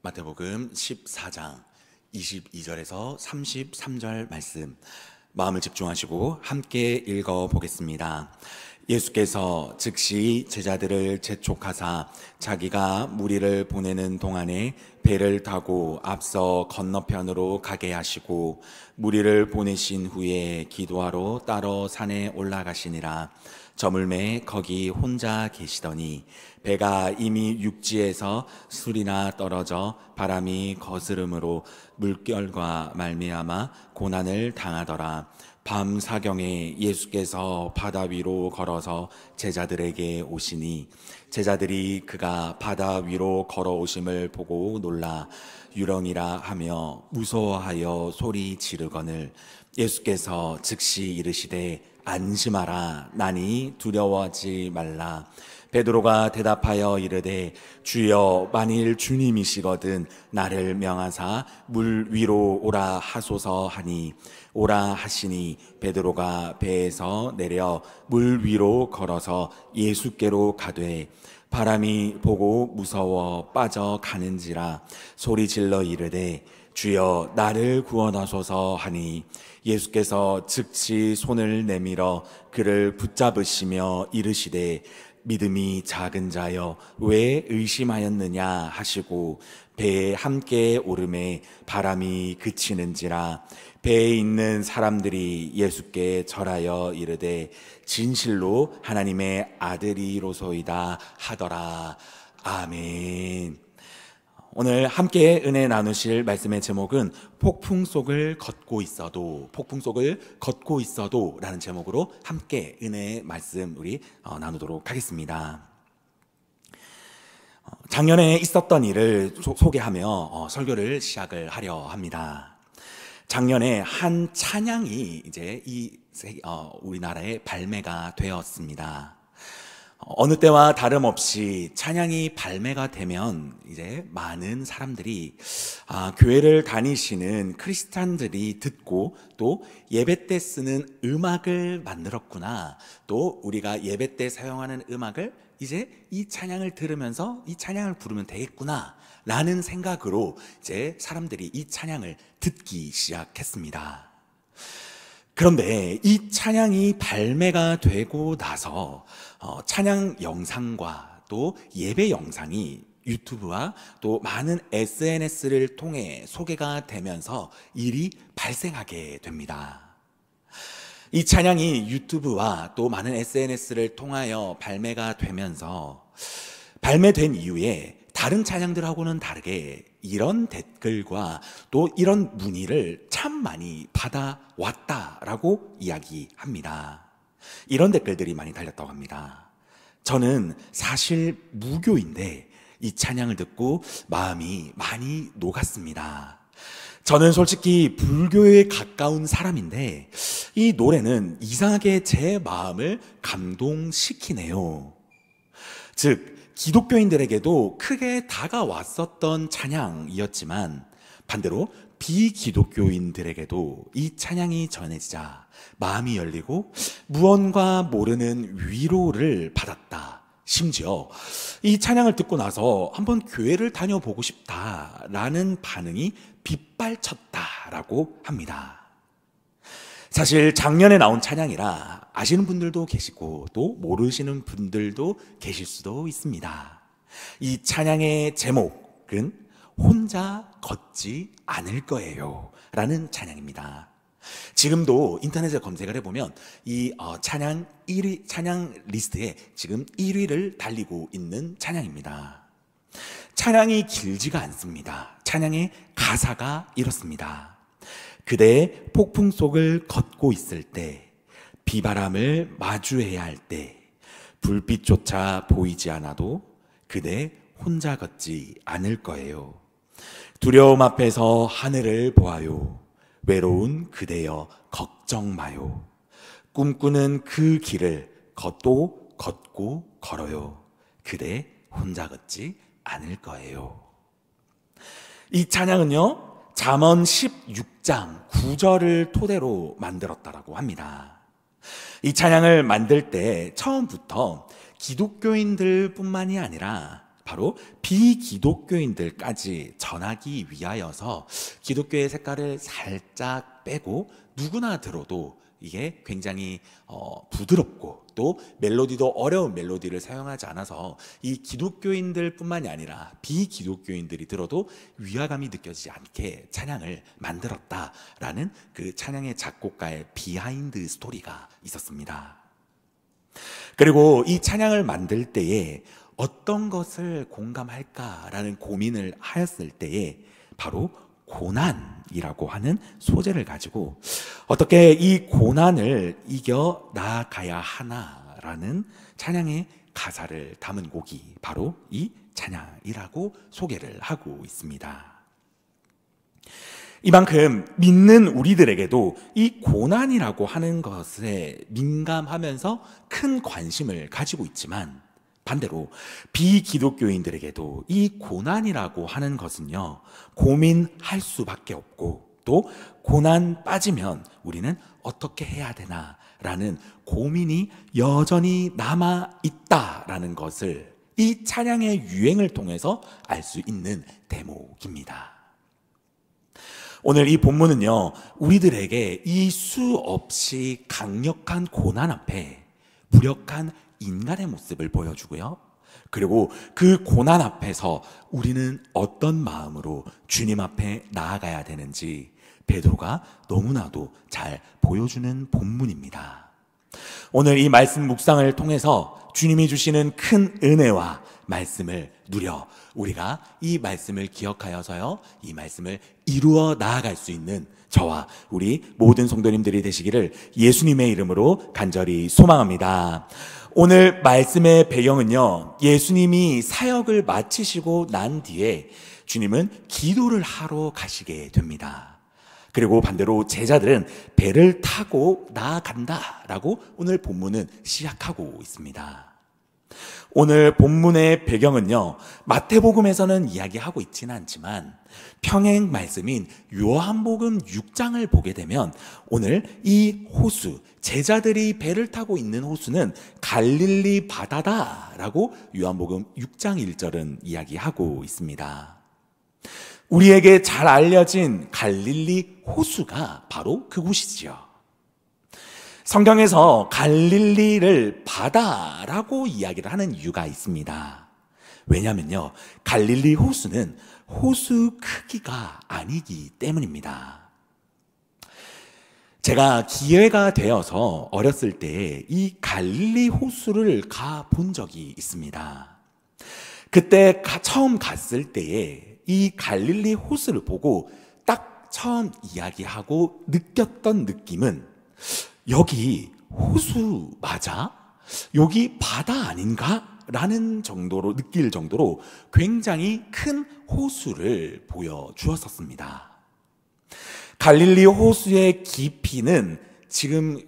마태복음 14장 22절에서 33절 말씀 마음을 집중하시고 함께 읽어보겠습니다. 예수께서 즉시 제자들을 재촉하사 자기가 무리를 보내는 동안에 배를 타고 앞서 건너편으로 가게 하시고 무리를 보내신 후에 기도하러 따로 산에 올라가시니라. 저물매 거기 혼자 계시더니 배가 이미 육지에서 술이나 떨어져 바람이 거스름으로 물결과 말미암아 고난을 당하더라. 밤 사경에 예수께서 바다 위로 걸어서 제자들에게 오시니 제자들이 그가 바다 위로 걸어오심을 보고 놀라 유령이라 하며 무서워하여 소리 지르거늘 예수께서 즉시 이르시되 안심하라 나니 두려워하지 말라. 베드로가 대답하여 이르되 주여 만일 주님이시거든 나를 명하사 물 위로 오라 하소서 하니 오라 하시니 베드로가 배에서 내려 물 위로 걸어서 예수께로 가되 바람이 보고 무서워 빠져가는지라 소리질러 이르되 주여 나를 구원하소서 하니 예수께서 즉시 손을 내밀어 그를 붙잡으시며 이르시되 믿음이 작은 자여 왜 의심하였느냐 하시고 배에 함께 오름에 바람이 그치는지라. 배에 있는 사람들이 예수께 절하여 이르되 진실로 하나님의 아들이로소이다 하더라. 아멘. 오늘 함께 은혜 나누실 말씀의 제목은 폭풍 속을 걷고 있어도 라는 제목으로 함께 은혜의 말씀 우리 나누도록 하겠습니다. 작년에 있었던 일을 소개하며 설교를 시작을 하려 합니다. 작년에 한 찬양이 이제 우리나라에 발매가 되었습니다. 어느 때와 다름없이 찬양이 발매가 되면 이제 많은 사람들이 교회를 다니시는 크리스찬들이 듣고 또 예배 때 쓰는 음악을 만들었구나, 또 우리가 예배 때 사용하는 음악을 이제 이 찬양을 들으면서 이 찬양을 부르면 되겠구나 라는 생각으로 이제 사람들이 이 찬양을 듣기 시작했습니다. 그런데 이 찬양이 발매가 되고 나서 찬양 영상과 또 예배 영상이 유튜브와 또 많은 SNS를 통해 소개가 되면서 일이 발생하게 됩니다. 이 찬양이 유튜브와 또 많은 SNS를 통하여 발매가 되면서 발매된 이후에 다른 찬양들하고는 다르게 이런 댓글과 또 이런 문의를 참 많이 받아왔다라고 이야기합니다. 이런 댓글들이 많이 달렸다고 합니다. 저는 사실 무교인데 이 찬양을 듣고 마음이 많이 녹았습니다. 저는 솔직히 불교에 가까운 사람인데 이 노래는 이상하게 제 마음을 감동시키네요. 즉 기독교인들에게도 크게 다가왔었던 찬양이었지만 반대로 비기독교인들에게도 이 찬양이 전해지자 마음이 열리고 무언가 모르는 위로를 받았다. 심지어 이 찬양을 듣고 나서 한번 교회를 다녀보고 싶다라는 반응이 빗발쳤다라고 합니다. 사실 작년에 나온 찬양이라 아시는 분들도 계시고 또 모르시는 분들도 계실 수도 있습니다. 이 찬양의 제목은 혼자 걷지 않을 거예요 라는 찬양입니다. 지금도 인터넷에 검색을 해보면 이 찬양 리스트에 지금 1위를 달리고 있는 찬양입니다. 찬양이 길지가 않습니다. 찬양의 가사가 이렇습니다. 그대 폭풍 속을 걷고 있을 때, 비바람을 마주해야 할 때, 불빛조차 보이지 않아도 그대 혼자 걷지 않을 거예요. 두려움 앞에서 하늘을 보아요. 외로운 그대여 걱정 마요. 꿈꾸는 그 길을 걷고 걸어요. 그대 혼자 걷지 않을 거예요. 이 찬양은요, 잠언 16장 9절을 토대로 만들었다라고 합니다. 이 찬양을 만들 때 처음부터 기독교인들 뿐만이 아니라 바로 비기독교인들까지 전하기 위하여서 기독교의 색깔을 살짝 빼고 누구나 들어도 이게 굉장히 부드럽고 또 멜로디도 어려운 멜로디를 사용하지 않아서 이 기독교인들 뿐만이 아니라 비기독교인들이 들어도 위화감이 느껴지지 않게 찬양을 만들었다라는 그 찬양의 작곡가의 비하인드 스토리가 있었습니다. 그리고 이 찬양을 만들 때에 어떤 것을 공감할까라는 고민을 하였을 때에 바로 고난이라고 하는 소재를 가지고 어떻게 이 고난을 이겨 나아가야 하나라는 찬양의 가사를 담은 곡이 바로 이 찬양이라고 소개를 하고 있습니다. 이만큼 믿는 우리들에게도 이 고난이라고 하는 것에 민감하면서 큰 관심을 가지고 있지만 반대로 비기독교인들에게도 이 고난이라고 하는 것은요, 고민할 수밖에 없고 또 고난 빠지면 우리는 어떻게 해야 되나라는 고민이 여전히 남아 있다라는 것을 이 찬양의 유행을 통해서 알 수 있는 대목입니다. 오늘 이 본문은요, 우리들에게 이 수없이 강력한 고난 앞에 무력한 인간의 모습을 보여주고요. 그리고 그 고난 앞에서 우리는 어떤 마음으로 주님 앞에 나아가야 되는지 베드로가 너무나도 잘 보여주는 본문입니다. 오늘 이 말씀 묵상을 통해서 주님이 주시는 큰 은혜와 말씀을 누려 우리가 이 말씀을 기억하여서요, 이 말씀을 이루어 나아갈 수 있는 저와 우리 모든 성도님들이 되시기를 예수님의 이름으로 간절히 소망합니다. 오늘 말씀의 배경은요, 예수님이 사역을 마치시고 난 뒤에 주님은 기도를 하러 가시게 됩니다. 그리고 반대로 제자들은 배를 타고 나아간다라고 오늘 본문은 시작하고 있습니다. 오늘 본문의 배경은요, 마태복음에서는 이야기하고 있지는 않지만 평행 말씀인 요한복음 6장을 보게 되면 오늘 이 호수, 제자들이 배를 타고 있는 호수는 갈릴리 바다다라고 요한복음 6장 1절은 이야기하고 있습니다. 우리에게 잘 알려진 갈릴리 호수가 바로 그곳이지요. 성경에서 갈릴리를 바다라고 이야기를 하는 이유가 있습니다. 왜냐하면요, 갈릴리 호수는 호수 크기가 아니기 때문입니다. 제가 기회가 되어서 어렸을 때 이 갈릴리 호수를 가본 적이 있습니다. 그때 처음 갔을 때에 이 갈릴리 호수를 보고 딱 처음 이야기하고 느꼈던 느낌은 여기 호수 맞아? 여기 바다 아닌가? 라는 정도로 느낄 정도로 굉장히 큰 호수를 보여주었었습니다. 갈릴리 호수의 깊이는 지금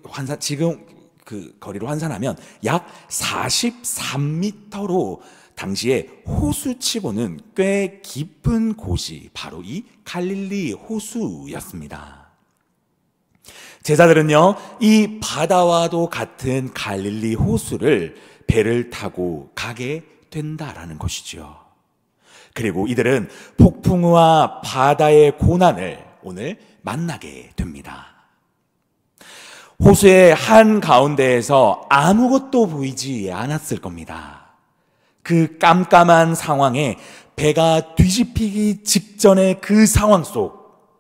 그 거리로 환산하면 약 43m로 당시에 호수치고는 꽤 깊은 곳이 바로 이 갈릴리 호수였습니다. 제자들은요, 이 바다와도 같은 갈릴리 호수를 배를 타고 가게 된다라는 것이죠. 그리고 이들은 폭풍우와 바다의 고난을 오늘 만나게 됩니다. 호수의 한 가운데에서 아무것도 보이지 않았을 겁니다. 그 깜깜한 상황에 배가 뒤집히기 직전의 그 상황 속,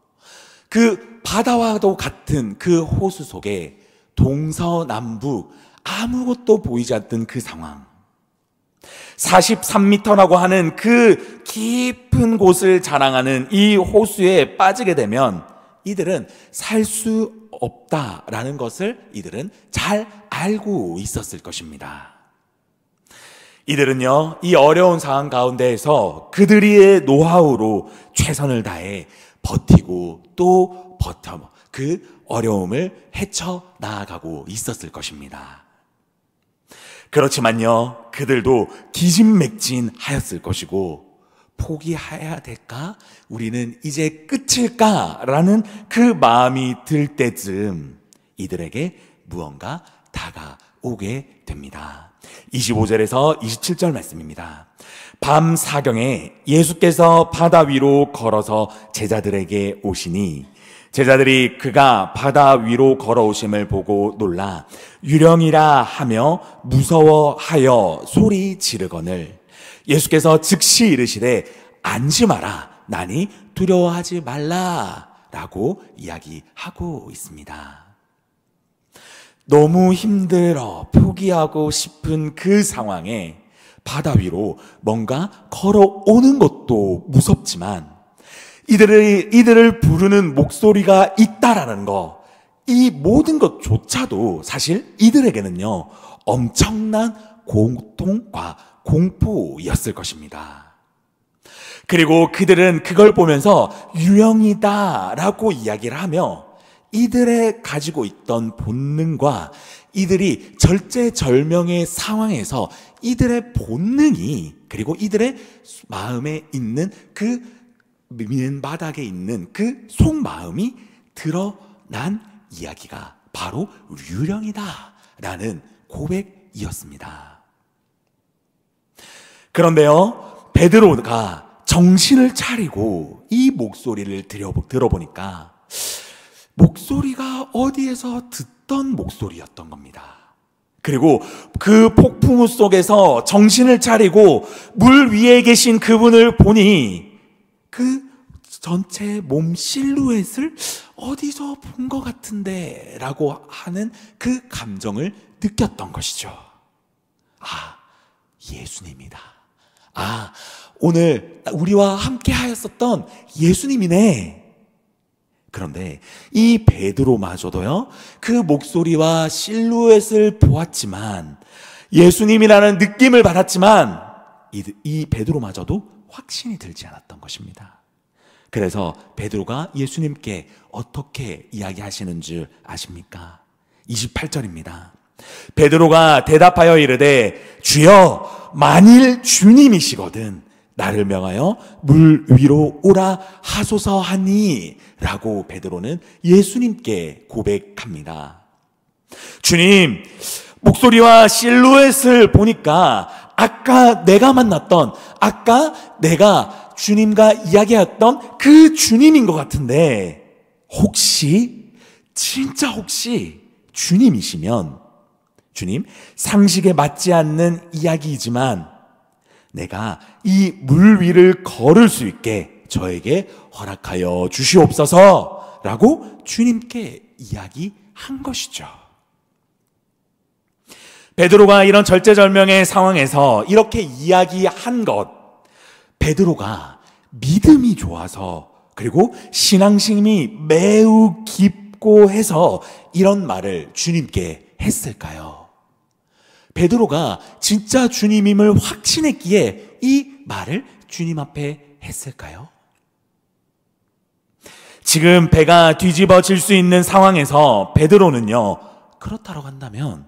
그 바다와도 같은 그 호수 속에 동서남북 아무것도 보이지 않던 그 상황, 43m라고 하는 그 깊은 곳을 자랑하는 이 호수에 빠지게 되면 이들은 살 수 없다라는 것을 이들은 잘 알고 있었을 것입니다. 이들은요, 이 어려운 상황 가운데에서 그들의 노하우로 최선을 다해 버티고 또 버텨 그 어려움을 헤쳐 나아가고 있었을 것입니다. 그렇지만요, 그들도 기진맥진하였을 것이고 포기해야 될까? 우리는 이제 끝일까? 라는 그 마음이 들 때쯤 이들에게 무언가 다가오게 오게 됩니다. 25절에서 27절 말씀입니다. 밤 사경에 예수께서 바다 위로 걸어서 제자들에게 오시니 제자들이 그가 바다 위로 걸어오심을 보고 놀라 유령이라 하며 무서워하여 소리 지르거늘 예수께서 즉시 이르시되 안심하라 나니 두려워하지 말라 라고 이야기하고 있습니다. 너무 힘들어 포기하고 싶은 그 상황에 바다 위로 뭔가 걸어오는 것도 무섭지만 이들을 부르는 목소리가 있다라는 거, 이 모든 것조차도 사실 이들에게는요 엄청난 고통과 공포였을 것입니다. 그리고 그들은 그걸 보면서 유령이다라고 이야기를 하며 이들의 가지고 있던 본능과 이들이 절제절명의 상황에서 이들의 본능이 그리고 이들의 마음에 있는 그 미는 바닥에 있는 그 속마음이 드러난 이야기가 바로 유령이다라는 고백이었습니다. 그런데요, 베드로가 정신을 차리고 이 목소리를 들어보니까 목소리가 어디에서 듣던 목소리였던 겁니다. 그리고 그 폭풍우 속에서 정신을 차리고 물 위에 계신 그분을 보니 그 전체 몸 실루엣을 어디서 본 것 같은데 라고 하는 그 감정을 느꼈던 것이죠. 아, 예수님이다. 아, 오늘 우리와 함께 하였었던 예수님이네. 그런데 이 베드로마저도요, 그 목소리와 실루엣을 보았지만, 예수님이라는 느낌을 받았지만, 이 베드로마저도 확신이 들지 않았던 것입니다. 그래서 베드로가 예수님께 어떻게 이야기하시는 줄 아십니까? 28절입니다. 베드로가 대답하여 이르되 주여 만일 주님이시거든 나를 명하여 물 위로 오라 하소서 하니 라고 베드로는 예수님께 고백합니다. 주님, 목소리와 실루엣을 보니까 아까 내가 만났던, 아까 내가 주님과 이야기했던 그 주님인 것 같은데 혹시, 진짜 혹시 주님이시면 주님, 상식에 맞지 않는 이야기이지만 내가 이 물 위를 걸을 수 있게 저에게 허락하여 주시옵소서 라고 주님께 이야기한 것이죠. 베드로가 이런 절제절명의 상황에서 이렇게 이야기한 것, 베드로가 믿음이 좋아서 그리고 신앙심이 매우 깊고 해서 이런 말을 주님께 했을까요? 베드로가 진짜 주님임을 확신했기에 이 말을 주님 앞에 했을까요? 지금 배가 뒤집어질 수 있는 상황에서 베드로는요, 그렇다고 한다면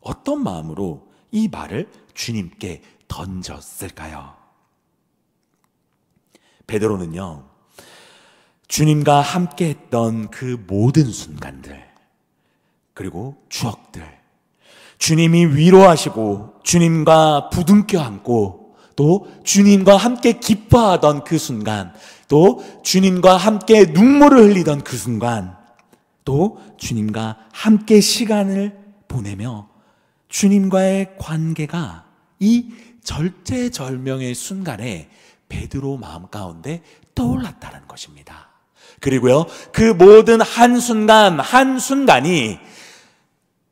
어떤 마음으로 이 말을 주님께 던졌을까요? 베드로는요, 주님과 함께 했던 그 모든 순간들, 그리고 추억들, 주님이 위로하시고 주님과 부둥켜 안고 또 주님과 함께 기뻐하던 그 순간, 또 주님과 함께 눈물을 흘리던 그 순간, 또 주님과 함께 시간을 보내며 주님과의 관계가 이 절제절명의 순간에 베드로 마음 가운데 떠올랐다는 것입니다. 그리고요, 그 모든 한순간 한순간이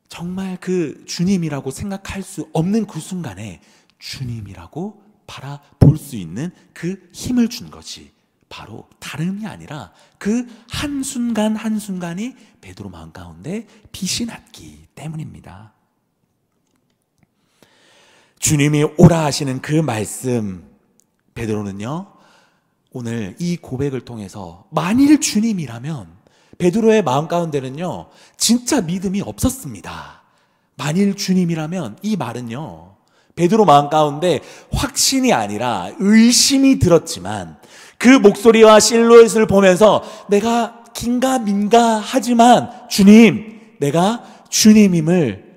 정말 그 주님이라고 생각할 수 없는 그 순간에 주님이라고 바라볼 수 있는 그 힘을 준 것이 바로 다름이 아니라 그 한순간 한순간이 베드로 마음 가운데 빛이 났기 때문입니다. 주님이 오라 하시는 그 말씀, 베드로는요, 오늘 이 고백을 통해서 만일 주님이라면 베드로의 마음 가운데는요, 진짜 믿음이 없었습니다. 만일 주님이라면 이 말은요, 베드로 마음 가운데 확신이 아니라 의심이 들었지만 그 목소리와 실루엣을 보면서 내가 긴가민가 하지만 주님, 내가 주님임을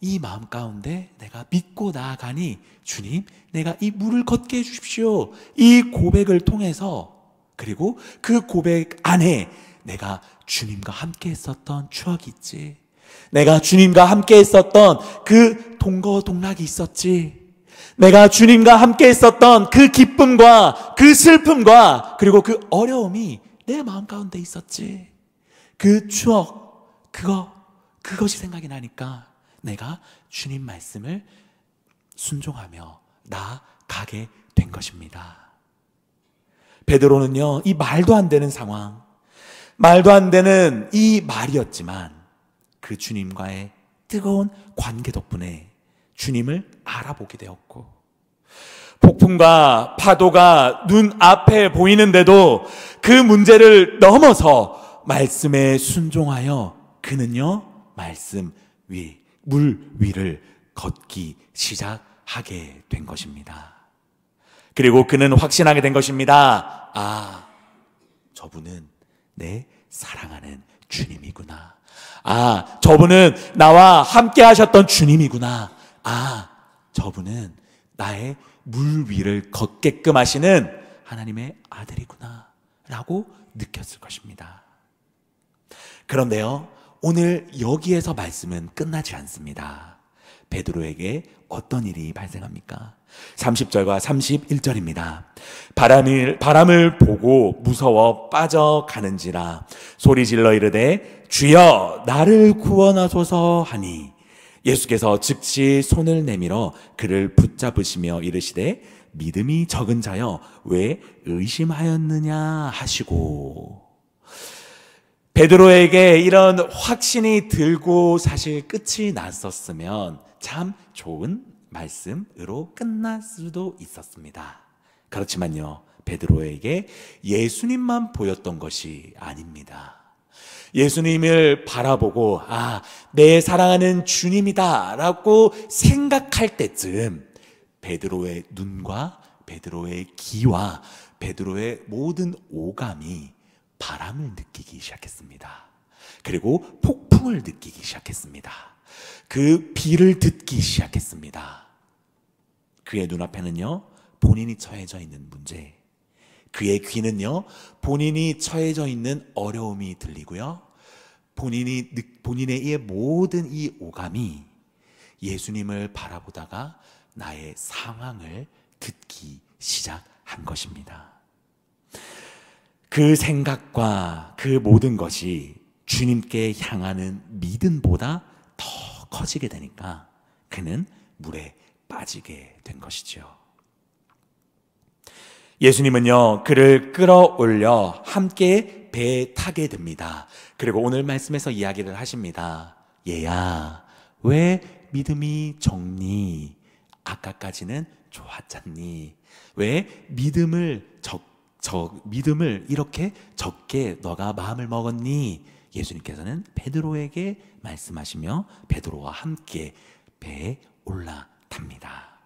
이 마음 가운데 내가 믿고 나아가니 주님, 내가 이 물을 걷게 해주십시오. 이 고백을 통해서, 그리고 그 고백 안에 내가 주님과 함께 했었던 추억이 있지. 내가 주님과 함께 했었던 그 동거동락이 있었지. 내가 주님과 함께 했었던 그 기쁨과 그 슬픔과 그리고 그 어려움이 내 마음 가운데 있었지. 그 추억, 그것이 생각이 나니까 내가 주님 말씀을 순종하며 나아가게 된 것입니다. 베드로는요, 이 말도 안 되는 상황, 말도 안 되는 이 말이었지만 그 주님과의 뜨거운 관계 덕분에 주님을 알아보게 되었고, 폭풍과 파도가 눈앞에 보이는데도 그 문제를 넘어서 말씀에 순종하여 그는요, 말씀 위, 물 위를 걷기 시작하게 된 것입니다. 그리고 그는 확신하게 된 것입니다. 아, 저분은 내 사랑하는 주님이구나. 아, 저분은 나와 함께 하셨던 주님이구나. 아, 저분은 나의 물 위를 걷게끔 하시는 하나님의 아들이구나 라고 느꼈을 것입니다. 그런데요, 오늘 여기에서 말씀은 끝나지 않습니다. 베드로에게 어떤 일이 발생합니까? 30절과 31절입니다. 바람을 보고 무서워 빠져가는지라 소리질러 이르되 주여 나를 구원하소서 하니 예수께서 즉시 손을 내밀어 그를 붙잡으시며 이르시되 믿음이 적은 자여 왜 의심하였느냐 하시고, 베드로에게 이런 확신이 들고 사실 끝이 났었으면 참 좋은 말씀으로 끝날 수도 있었습니다. 그렇지만요, 베드로에게 예수님만 보였던 것이 아닙니다. 예수님을 바라보고 아, 내 사랑하는 주님이다 라고 생각할 때쯤 베드로의 눈과 베드로의 귀와 베드로의 모든 오감이 바람을 느끼기 시작했습니다. 그리고 폭풍을 느끼기 시작했습니다. 그 비를 듣기 시작했습니다. 그의 눈앞에는요, 본인이 처해져 있는 문제, 그의 귀는요, 본인이 처해져 있는 어려움이 들리고요, 본인의 이 모든 이 오감이 예수님을 바라보다가 나의 상황을 듣기 시작한 것입니다. 그 생각과 그 모든 것이 주님께 향하는 믿음보다 더 커지게 되니까 그는 물에 빠지게 된 것이죠. 예수님은요, 그를 끌어올려 함께 배에 타게 됩니다. 그리고 오늘 말씀에서 이야기를 하십니다. 얘야, 왜 믿음이 적니? 아까까지는 좋았잖니? 왜 믿음을 이렇게 적게 너가 마음을 먹었니? 예수님께서는 베드로에게 말씀하시며 베드로와 함께 배에 올라탑니다.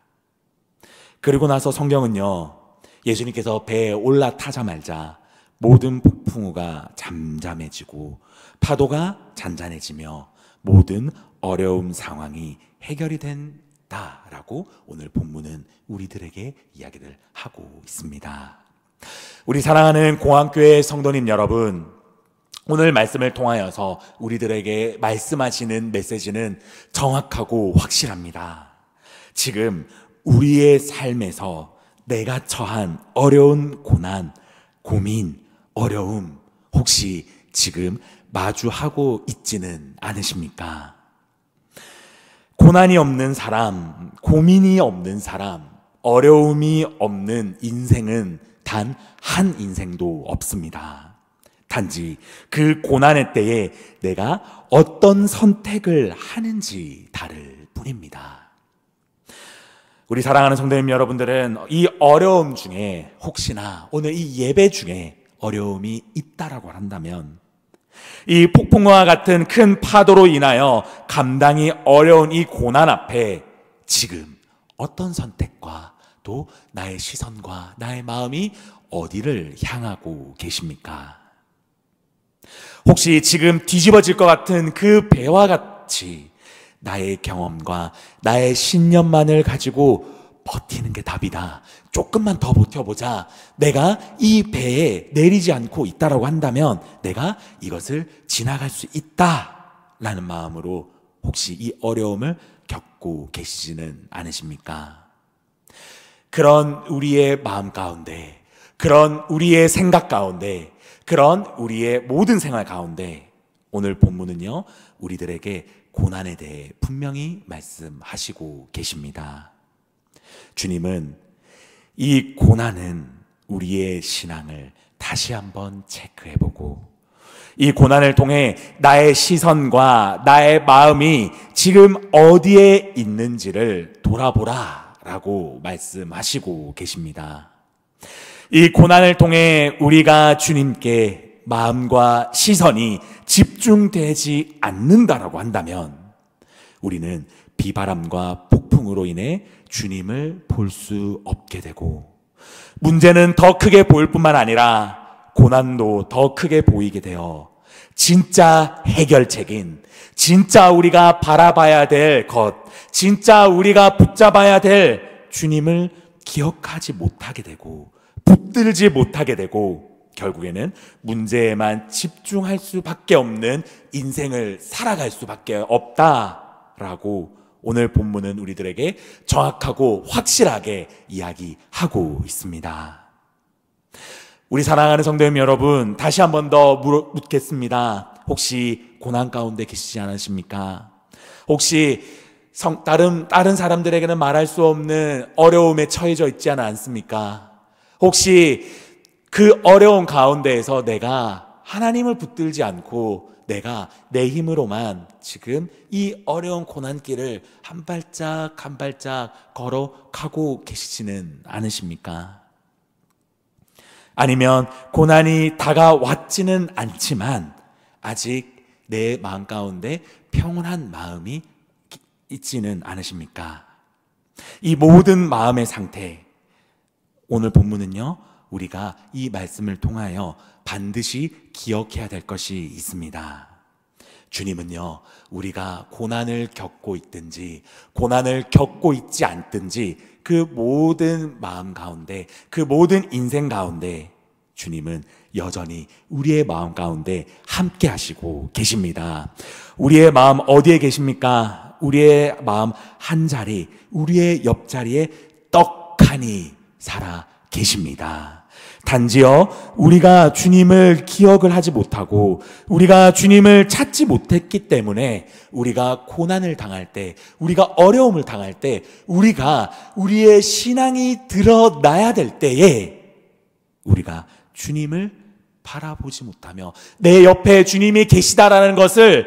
그리고 나서 성경은요, 예수님께서 배에 올라타자마자 모든 폭풍우가 잠잠해지고 파도가 잔잔해지며 모든 어려움 상황이 해결이 된다라고 오늘 본문은 우리들에게 이야기를 하고 있습니다. 우리 사랑하는 공항교회 성도님 여러분, 오늘 말씀을 통하여서 우리들에게 말씀하시는 메시지는 정확하고 확실합니다. 지금 우리의 삶에서 내가 처한 어려운 고난, 고민, 어려움 혹시 지금 마주하고 있지는 않으십니까? 고난이 없는 사람, 고민이 없는 사람, 어려움이 없는 인생은 단 한 인생도 없습니다. 단지 그 고난의 때에 내가 어떤 선택을 하는지 다를 뿐입니다. 우리 사랑하는 성도님 여러분들은 이 어려움 중에 혹시나 오늘 이 예배 중에 어려움이 있다라고 한다면 이 폭풍과 같은 큰 파도로 인하여 감당이 어려운 이 고난 앞에 지금 어떤 선택과 또 나의 시선과 나의 마음이 어디를 향하고 계십니까? 혹시 지금 뒤집어질 것 같은 그 배와 같이 나의 경험과 나의 신념만을 가지고 버티는 게 답이다. 조금만 더 버텨보자. 내가 이 배에 내리지 않고 있다라고 한다면 내가 이것을 지나갈 수 있다라는 마음으로 혹시 이 어려움을 겪고 계시지는 않으십니까? 그런 우리의 마음 가운데, 그런 우리의 생각 가운데, 그런 우리의 모든 생활 가운데 오늘 본문은요, 우리들에게 고난에 대해 분명히 말씀하시고 계십니다. 주님은 이 고난은 우리의 신앙을 다시 한번 체크해보고 이 고난을 통해 나의 시선과 나의 마음이 지금 어디에 있는지를 돌아보라 라고 말씀하시고 계십니다. 이 고난을 통해 우리가 주님께 마음과 시선이 집중되지 않는다라고 한다면 우리는 비바람과 폭풍으로 인해 주님을 볼 수 없게 되고 문제는 더 크게 보일 뿐만 아니라 고난도 더 크게 보이게 되어 진짜 해결책인, 진짜 우리가 바라봐야 될 것, 진짜 우리가 붙잡아야 될 주님을 기억하지 못하게 되고 붙들지 못하게 되고 결국에는 문제에만 집중할 수밖에 없는 인생을 살아갈 수밖에 없다라고 오늘 본문은 우리들에게 정확하고 확실하게 이야기하고 있습니다. 우리 사랑하는 성도님 여러분, 다시 한 번 더 묻겠습니다. 혹시 고난 가운데 계시지 않으십니까? 혹시 다른 사람들에게는 말할 수 없는 어려움에 처해져 있지 않습니까? 혹시 그 어려운 가운데에서 내가 하나님을 붙들지 않고 내가 내 힘으로만 지금 이 어려운 고난길을 한 발짝 한 발짝 걸어가고 계시지는 않으십니까? 아니면 고난이 다가왔지는 않지만 아직 내 마음 가운데 평온한 마음이 있지는 않으십니까? 이 모든 마음의 상태, 오늘 본문은요, 우리가 이 말씀을 통하여 반드시 기억해야 될 것이 있습니다. 주님은요, 우리가 고난을 겪고 있든지 고난을 겪고 있지 않든지 그 모든 마음 가운데, 그 모든 인생 가운데 주님은 여전히 우리의 마음 가운데 함께 하시고 계십니다. 우리의 마음 어디에 계십니까? 우리의 마음 한 자리, 우리의 옆자리에 떡하니 살아 계십니다. 단지요, 우리가 주님을 기억을 하지 못하고 우리가 주님을 찾지 못했기 때문에 우리가 고난을 당할 때, 우리가 어려움을 당할 때, 우리가 우리의 신앙이 드러나야 될 때에 우리가 주님을 바라보지 못하며 내 옆에 주님이 계시다라는 것을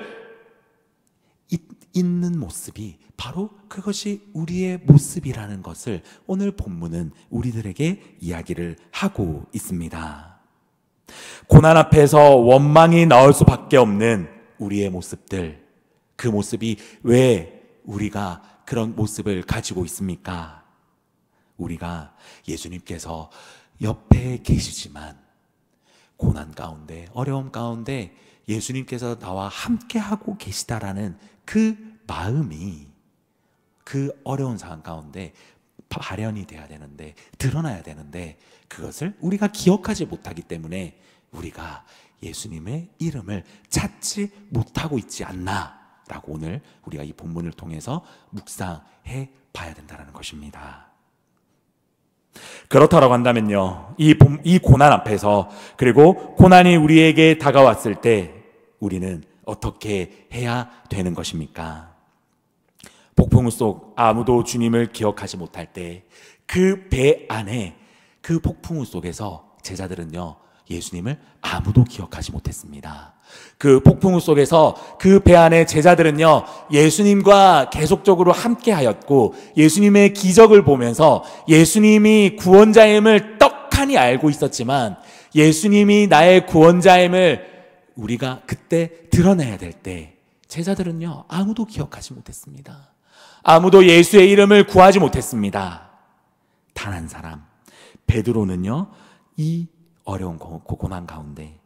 잊는 모습이 바로 그것이 우리의 모습이라는 것을 오늘 본문은 우리들에게 이야기를 하고 있습니다. 고난 앞에서 원망이 나올 수밖에 없는 우리의 모습들, 그 모습이 왜 우리가 그런 모습을 가지고 있습니까? 우리가 예수님께서 옆에 계시지만 고난 가운데, 어려움 가운데 예수님께서 나와 함께하고 계시다라는 그 마음이 그 어려운 상황 가운데 발현이 돼야 되는데, 드러나야 되는데 그것을 우리가 기억하지 못하기 때문에 우리가 예수님의 이름을 찾지 못하고 있지 않나 라고 오늘 우리가 이 본문을 통해서 묵상해 봐야 된다는 것입니다. 그렇다고 한다면요, 이 고난 앞에서, 그리고 고난이 우리에게 다가왔을 때 우리는 어떻게 해야 되는 것입니까? 폭풍 속 아무도 주님을 기억하지 못할 때 그 배 안에, 그 폭풍 속에서 제자들은요, 예수님을 아무도 기억하지 못했습니다. 그 폭풍 속에서 그 배 안에 제자들은요, 예수님과 계속적으로 함께 하였고 예수님의 기적을 보면서 예수님이 구원자임을 떡하니 알고 있었지만 예수님이 나의 구원자임을 우리가 그때 드러내야 될 때 제자들은요, 아무도 기억하지 못했습니다. 아무도 예수의 이름을 구하지 못했습니다. 단 한 사람, 베드로는요, 이 어려운 고난 가운데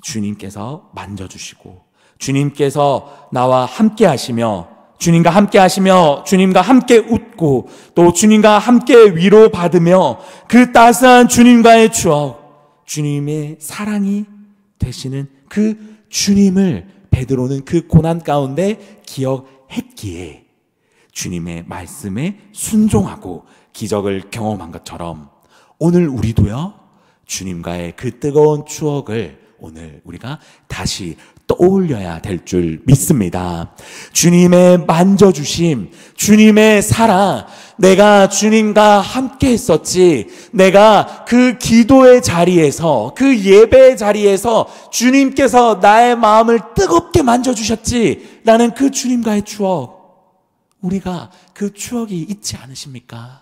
주님께서 만져주시고 주님께서 나와 함께 하시며 주님과 함께 하시며 주님과 함께 웃고 또 주님과 함께 위로받으며 그 따스한 주님과의 추억, 주님의 사랑이 되시는 그 주님을 베드로는 그 고난 가운데 기억했기에 주님의 말씀에 순종하고 기적을 경험한 것처럼 오늘 우리도요, 주님과의 그 뜨거운 추억을 오늘 우리가 다시 떠올려야 될 줄 믿습니다. 주님의 만져주심, 주님의 사랑, 내가 주님과 함께 했었지, 내가 그 기도의 자리에서, 그 예배의 자리에서 주님께서 나의 마음을 뜨겁게 만져주셨지 라는 그 주님과의 추억, 우리가 그 추억이 있지 않으십니까?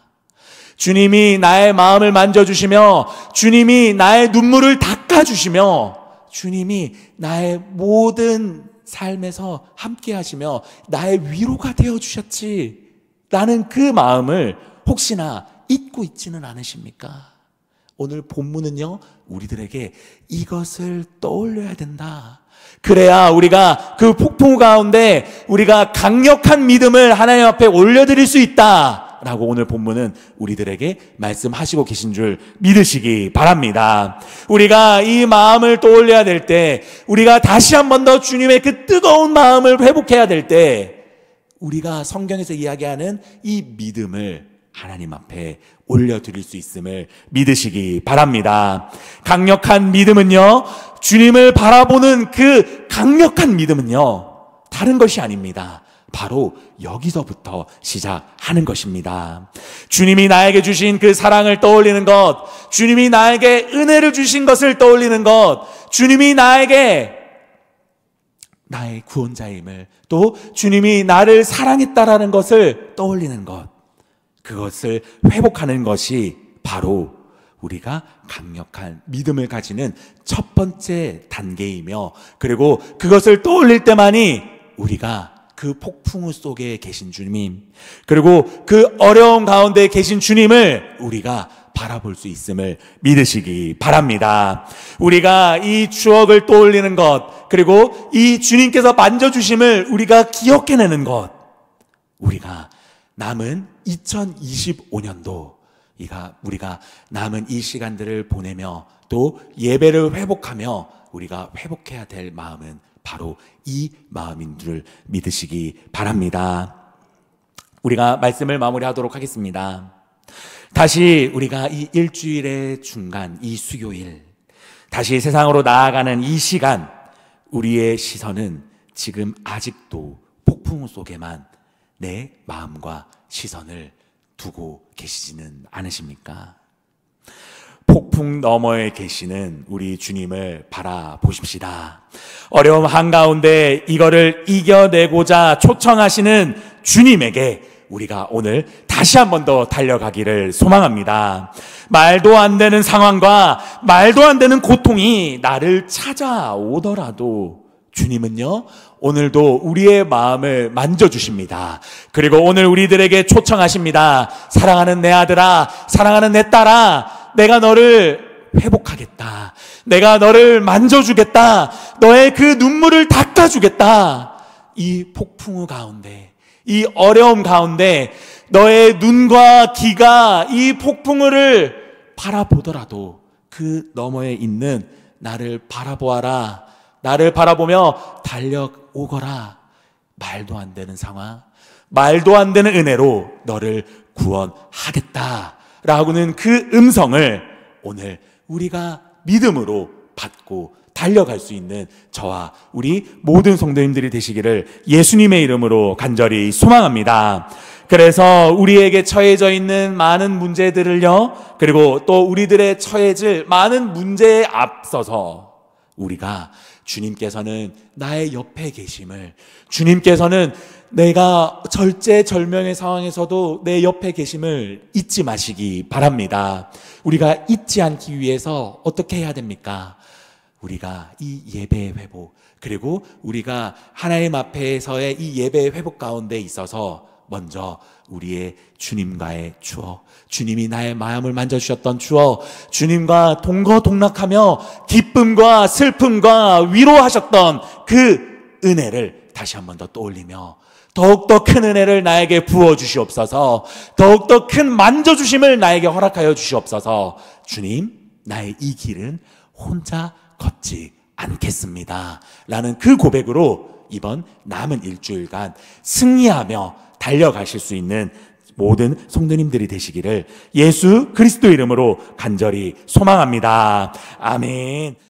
주님이 나의 마음을 만져주시며 주님이 나의 눈물을 닦아주시며 주님이 나의 모든 삶에서 함께 하시며 나의 위로가 되어주셨지 라는 그 마음을 혹시나 잊고 있지는 않으십니까? 오늘 본문은요, 우리들에게 이것을 떠올려야 된다. 그래야 우리가 그 폭풍 가운데 우리가 강력한 믿음을 하나님 앞에 올려드릴 수 있다 라고 오늘 본문은 우리들에게 말씀하시고 계신 줄 믿으시기 바랍니다. 우리가 이 마음을 떠올려야 될 때, 우리가 다시 한 번 더 주님의 그 뜨거운 마음을 회복해야 될 때, 우리가 성경에서 이야기하는 이 믿음을 하나님 앞에 올려드릴 수 있음을 믿으시기 바랍니다. 강력한 믿음은요, 주님을 바라보는 그 강력한 믿음은요, 다른 것이 아닙니다. 바로 여기서부터 시작하는 것입니다. 주님이 나에게 주신 그 사랑을 떠올리는 것, 주님이 나에게 은혜를 주신 것을 떠올리는 것, 주님이 나에게 나의 구원자임을, 또 주님이 나를 사랑했다라는 것을 떠올리는 것, 그것을 회복하는 것이 바로 우리가 강력한 믿음을 가지는 첫 번째 단계이며, 그리고 그것을 떠올릴 때만이 우리가 그 폭풍우 속에 계신 주님, 그리고 그 어려움 가운데 계신 주님을 우리가 바라볼 수 있음을 믿으시기 바랍니다. 우리가 이 추억을 떠올리는 것, 그리고 이 주님께서 만져주심을 우리가 기억해내는 것, 우리가 남은 2025년도 우리가 남은 이 시간들을 보내며 또 예배를 회복하며 우리가 회복해야 될 마음은 바로 이 마음인 줄 믿으시기 바랍니다. 우리가 말씀을 마무리하도록 하겠습니다. 다시 우리가 이 일주일의 중간, 이 수요일, 다시 세상으로 나아가는 이 시간, 우리의 시선은 지금 아직도 폭풍 속에만 내 마음과 시선을 두고 계시지는 않으십니까? 폭풍 너머에 계시는 우리 주님을 바라보십시다. 어려움 한가운데 이거를 이겨내고자 초청하시는 주님에게 우리가 오늘 다시 한 번 더 달려가기를 소망합니다. 말도 안 되는 상황과 말도 안 되는 고통이 나를 찾아오더라도 주님은요, 오늘도 우리의 마음을 만져주십니다. 그리고 오늘 우리들에게 초청하십니다. 사랑하는 내 아들아, 사랑하는 내 딸아, 내가 너를 회복하겠다. 내가 너를 만져주겠다. 너의 그 눈물을 닦아주겠다. 이 폭풍우 가운데, 이 어려움 가운데 너의 눈과 귀가 이 폭풍우를 바라보더라도 그 너머에 있는 나를 바라보아라. 나를 바라보며 달려오거라. 말도 안 되는 상황, 말도 안 되는 은혜로 너를 구원하겠다 라고는 그 음성을 오늘 우리가 믿음으로 받고 달려갈 수 있는 저와 우리 모든 성도님들이 되시기를 예수님의 이름으로 간절히 소망합니다. 그래서 우리에게 처해져 있는 많은 문제들을요, 그리고 또 우리들의 처해질 많은 문제에 앞서서 우리가 주님께서는 나의 옆에 계심을, 주님께서는 내가 절제절명의 상황에서도 내 옆에 계심을 잊지 마시기 바랍니다. 우리가 잊지 않기 위해서 어떻게 해야 됩니까? 우리가 이 예배의 회복, 그리고 우리가 하나님 앞에서의 이 예배의 회복 가운데 있어서 먼저 우리의 주님과의 추억, 주님이 나의 마음을 만져주셨던 추억, 주님과 동거동락하며 기쁨과 슬픔과 위로하셨던 그 은혜를 다시 한 번 더 떠올리며, 더욱더 큰 은혜를 나에게 부어주시옵소서. 더욱더 큰 만져주심을 나에게 허락하여 주시옵소서. 주님, 나의 이 길은 혼자 걷지 않겠습니다. 라는 그 고백으로 이번 남은 일주일간 승리하며 달려가실 수 있는 모든 성도님들이 되시기를 예수 그리스도 이름으로 간절히 소망합니다. 아멘.